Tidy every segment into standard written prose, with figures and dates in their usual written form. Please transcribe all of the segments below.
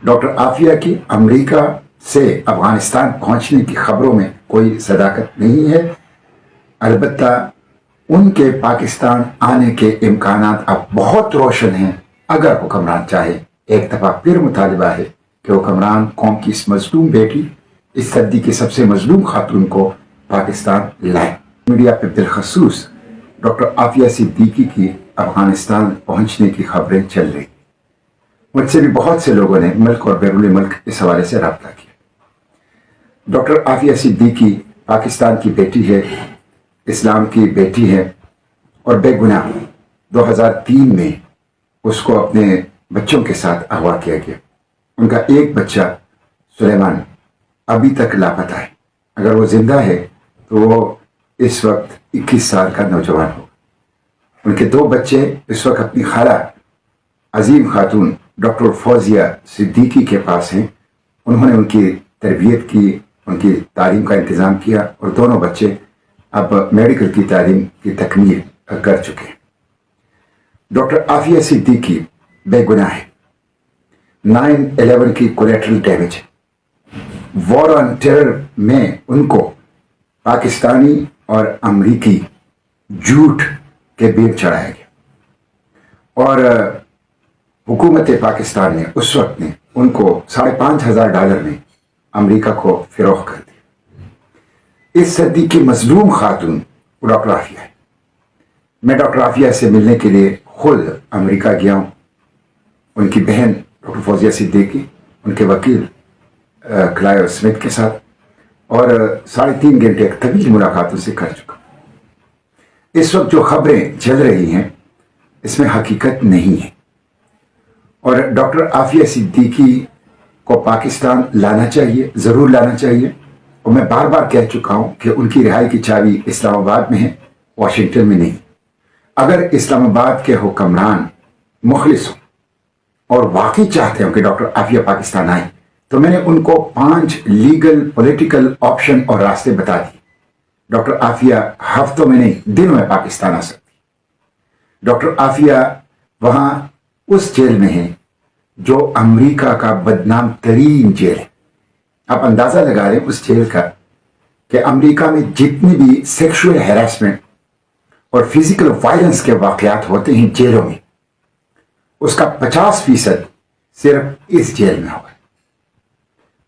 Doctor Aafia की America से अफगानिस्तान पहुंचने की खबरों में कोई सदाकत नहीं है। अलबत्ता उनके पाकिस्तान आने के इम्कानात अब बहुत रोशन हैं अगर हुक्मरान चाहे। एक दफ़ा फिर मुतालिबा है कि हुक्मरान कौम की इस मजलूम बेटी, इस सदी की सबसे मजलूम खातून को पाकिस्तान लाए। मीडिया पे बिलखसूस डॉक्टर आफिया सिद्दीकी की अफगानिस्तान पहुंचने की खबरें चल रही। मुझसे भी बहुत से लोगों ने मुल्क और बैरून मुल्क इस हवाले से रब्ता किया। डॉक्टर आफिया सिद्दीकी पाकिस्तान की बेटी है, इस्लाम की बेटी है और बेगुनाह 2003 में उसको अपने बच्चों के साथ अगवा किया गया। उनका एक बच्चा सुलेमान अभी तक लापता है। अगर वो जिंदा है तो वो इस वक्त 21 साल का नौजवान होगा। उनके दो बच्चे इस वक्त अपनी खाला अजीम खातून डॉक्टर फौजिया सिद्दीकी के पास हैं। उन्होंने उनकी तरबियत की, उनकी तालीम का इंतज़ाम किया और दोनों बच्चे अब मेडिकल की तालीम की तकमील कर चुके हैं। डॉक्टर आफिया सिद्दीकी बेगुनाह है। 9/11 की कोलेटरल डैमेज है। वॉर ऑन टेरर में उनको पाकिस्तानी और अमरीकी झूठ के बीच चढ़ाया गया और हुकूमत पाकिस्तान ने उस वक्त ने उनको $5,500 में अमेरिका को फिरोख्त कर दिया। इस सदी की मजलूम खातून डॉक्टर आफिया है। मैं डॉक्टर आफिया से मिलने के लिए खुद अमेरिका गया हूँ। उनकी बहन डॉक्टर फौजिया सिद्दीकी, उनके वकील क्लाइव स्मिथ के साथ और 3.5 घंटे एक तवील मुलाकात उनसे कर चुका। इस वक्त जो खबरें चल रही हैं इसमें हकीकत नहीं है और डॉक्टर आफिया सिद्दीकी को पाकिस्तान लाना चाहिए, ज़रूर लाना चाहिए। और मैं बार बार कह चुका हूँ कि उनकी रिहाई की चाबी इस्लामाबाद में है, वाशिंगटन में नहीं। अगर इस्लामाबाद के हुक्मरान मुखलिस हों और वाकई चाहते हो कि डॉक्टर आफिया पाकिस्तान आए तो मैंने उनको 5 लीगल पॉलिटिकल ऑप्शन और रास्ते बता दिए। डॉक्टर आफिया हफ्तों में नहीं, दिनों में पाकिस्तान आ सकती। डॉक्टर आफिया वहां उस जेल में है जो अमेरिका का बदनाम तरीन जेल है। आप अंदाजा लगा रहे हैं उस जेल का कि अमेरिका में जितनी भी सेक्सुअल हैरेसमेंट और फिजिकल वायलेंस के वाकयात होते हैं जेलों में, उसका 50% सिर्फ इस जेल में होगा।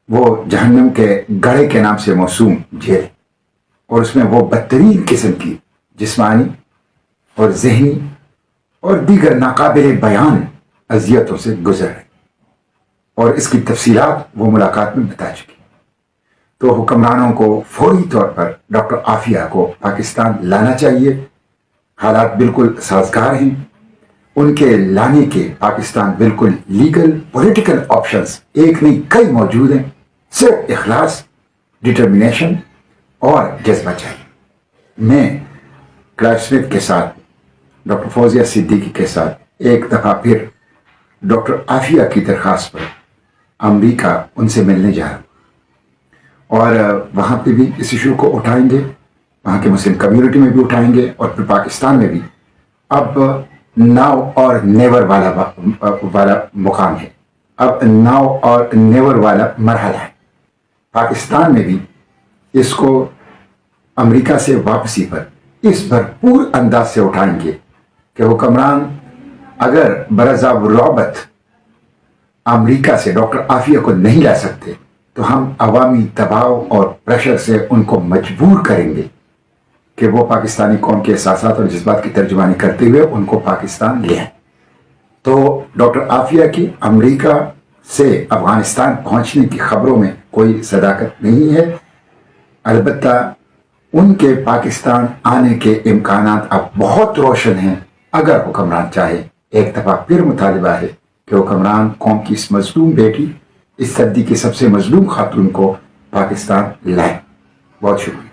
वो जहन्नम के गढ़े के नाम से मौसूम जेल और उसमें वो बदतरीन किस्म की जिस्मानी और जहनी और दीगर नाकाबिल बयान अजियतों से गुजर रही और इसकी तफसीलात वो मुलाकात में बता चुकी। तो हुक्मरानों को फौरी तौर पर डॉक्टर आफिया को पाकिस्तान लाना चाहिए। हालात बिल्कुल साजगार हैं। उनके लाने के पाकिस्तान बिल्कुल लीगल पॉलिटिकल ऑप्शंस एक नहीं कई मौजूद हैं। सिर्फ इखलास, डिटर्मिनेशन और जज्बा चाहिए। मैं क्लाइव स्मिथ के साथ, डॉक्टर फौजिया सिद्दीकी के साथ एक दफ़ा फिर डॉक्टर आफिया की दरख्वास्त पर अमेरिका उनसे मिलने जा रहा हूँ और वहाँ पे भी इस इशू को उठाएंगे, वहाँ के मुस्लिम कम्युनिटी में भी उठाएंगे और फिर पाकिस्तान में भी। अब नाउ और नेवर वाला मुकाम है। अब नाउ और नेवर वाला मरहला है। पाकिस्तान में भी इसको अमेरिका से वापसी पर इस भरपूर अंदाज से उठाएंगे कि हुक्मरान अगर बरज़ाब रौबत अमेरिका से डॉक्टर आफिया को नहीं ला सकते तो हम अवामी दबाव और प्रेशर से उनको मजबूर करेंगे कि वो पाकिस्तानी कौम के एहसासात और जज्बात की तर्जुमानी करते हुए उनको पाकिस्तान ले आए। तो डॉक्टर आफिया की अमेरिका से अफगानिस्तान पहुंचने की खबरों में कोई सदाकत नहीं है। अलबत्ता उनके पाकिस्तान आने के इम्कानात अब बहुत रोशन हैं अगर हुक्मरान चाहे। एक दफ़ा फिर मुतालिबा है कि हुक्मरान कौम की इस मजलूम बेटी, इस सदी की सबसे मजलूम खातून को पाकिस्तान लाए। बहुत शुक्रिया।